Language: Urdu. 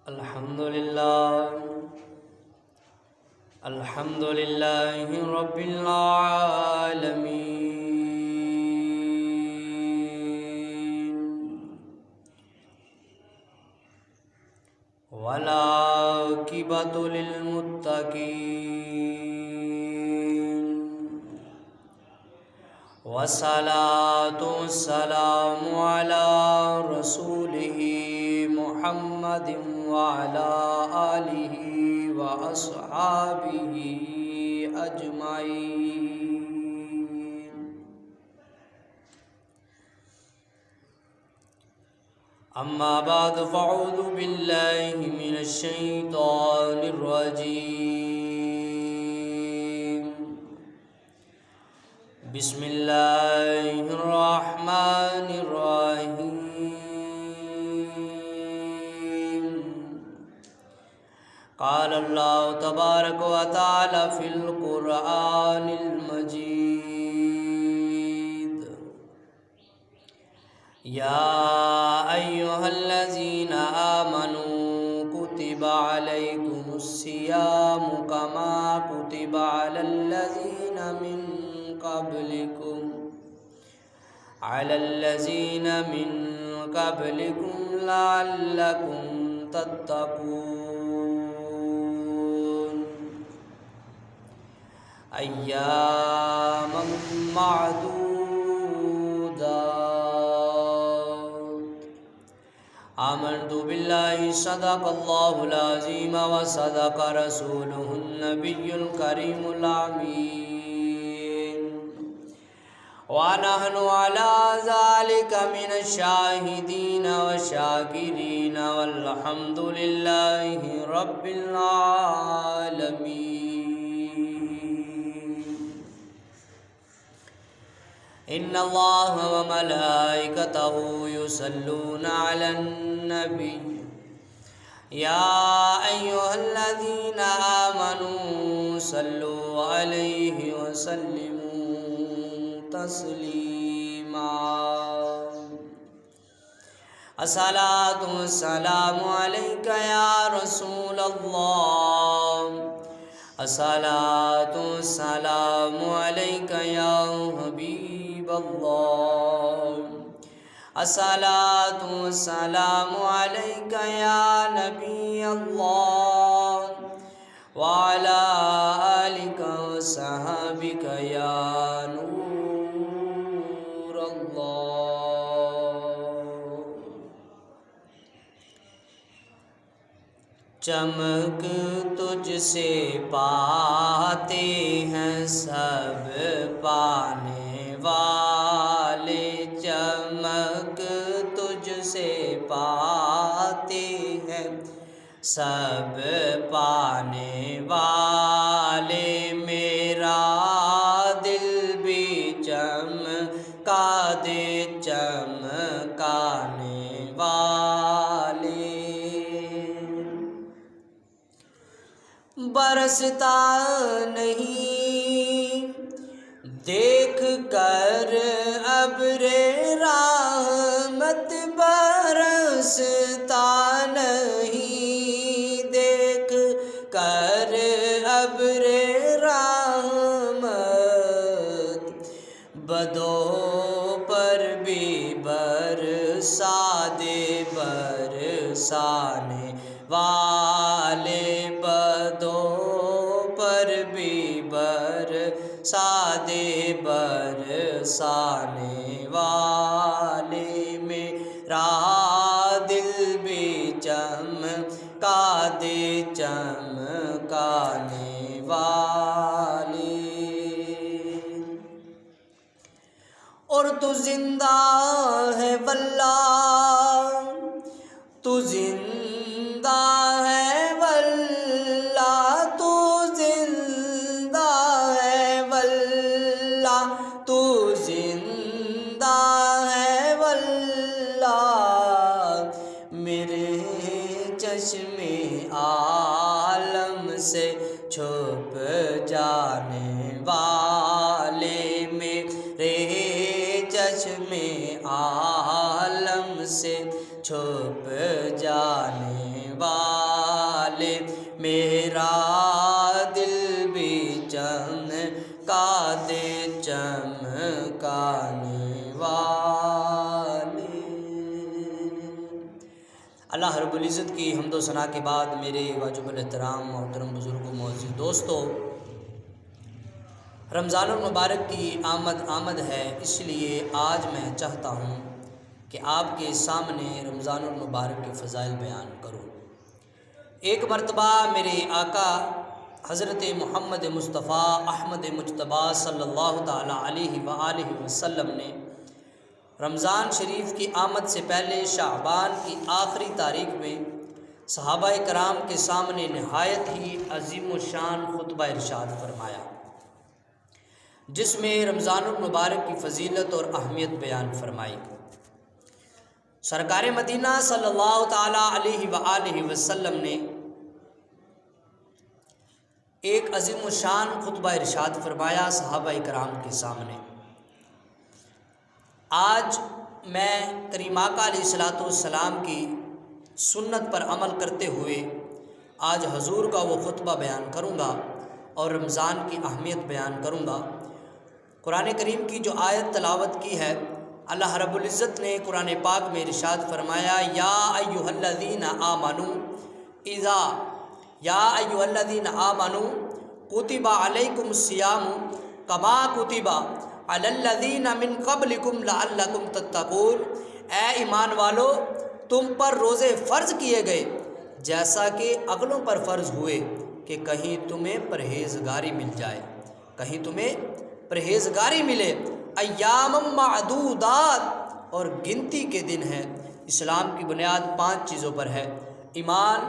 الحمد لله رب العالمين والعاقبة للمتقين والصلاة والسلام على رسوله محمد وعلى آله وأصحابه أجمعين. أما بعد فأعوذ بالله من الشيطان الرجيم. بسم الله الرحمن الرحيم. قال الله تبارك وتعالى في القرآن المجيد: يا أيها الذين آمنوا كتب عليكم الصيام كما كتب على الذين من قبلكم لعلكم تتقون. أياما معدودات. آمنت بالله صدق الله العظيم وصدق رسوله النبي الكريم الأمين. ونحن على ذلك من الشاهدين والشاكرين والحمد لله رب العالمين. إن الله وملائكته يصلون على النبي يا أيها الذين آمنوا صلوا عليه وسلموا تسلیما. الصلاۃ والسلام علیک یا رسول اللہ. الصلاۃ والسلام علیک یا حبیب اللہ. الصلاۃ والسلام علیک یا نبی اللہ وعلی آلک وصحبک یا نور اللہ. چمک تجھ سے پاتے ہیں سب پانے والے. چمک تجھ سے پاتے ہیں سب پانے والے. میرا دل بھی چمکا دے چمکانے والے. برستا نہیں دیکھ کر ابر رحمت. برستا نہیں دیکھ کر ابر رحمت. بدوں پر بھی برسا دے برسانے والے. بدوں پر بھی برسا دے برسانے والے. میرا دل بھی چمکا دے چمکانے والے. اور تو زندہ ہے واللہ تو زندہ ہے واللہ تو زندہ ہے واللہ تو زندہ ہے واللہ. میرے چشم عالم سے چھپ جانے والے. میرے چشم عالم سے چھپ جانے والے. میرا دل بھی چمکا دے چمکانے والے۔ اللہ رب العزت کی حمد و ثنا کے بعد میرے واجب الاحترام محترم بزرگوں معزز دوستو، رمضان المبارک کی آمد ہے، اس لیے آج میں چاہتا ہوں کہ آپ کے سامنے رمضان المبارک کے فضائل بیان کروں۔ ایک مرتبہ میرے آقا حضرت محمد مصطفیٰ احمد مجتبیٰ صلی اللہ تعالیٰ علیہ وآلہ وسلم نے رمضان شریف کی آمد سے پہلے شعبان کی آخری تاریخ میں صحابہ کرام کے سامنے نہایت ہی عظیم الشان خطبہ ارشاد فرمایا، جس میں رمضان المبارک کی فضیلت اور اہمیت بیان فرمائی۔ سرکار مدینہ صلی اللہ تعالیٰ علیہ وآلہ وسلم نے ایک عظیم الشان خطبہ ارشاد فرمایا صحابہ کرام کے سامنے۔ آج میں کریم آقا علیہ السلام کی سنت پر عمل کرتے ہوئے آج حضور کا وہ خطبہ بیان کروں گا اور رمضان کی اہمیت بیان کروں گا۔ قرآن کریم کی جو آیت تلاوت کی ہے، اللہ رب العزت نے قرآن پاک میں ارشاد فرمایا، یا ایھا الذین آمنوا کتب علیکم الصیام کما کتب علی الذین من قبلکم لعلکم تتقون۔ اے ایمان والو، تم پر روزے فرض کیے گئے جیسا کہ اگلوں پر فرض ہوئے، کہ کہیں تمہیں پرہیزگاری مل جائے، کہیں تمہیں پرہیزگاری ملے۔ ایام معدودات، اور گنتی کے دن ہیں۔ اسلام کی بنیاد 5 چیزوں پر ہے: ایمان،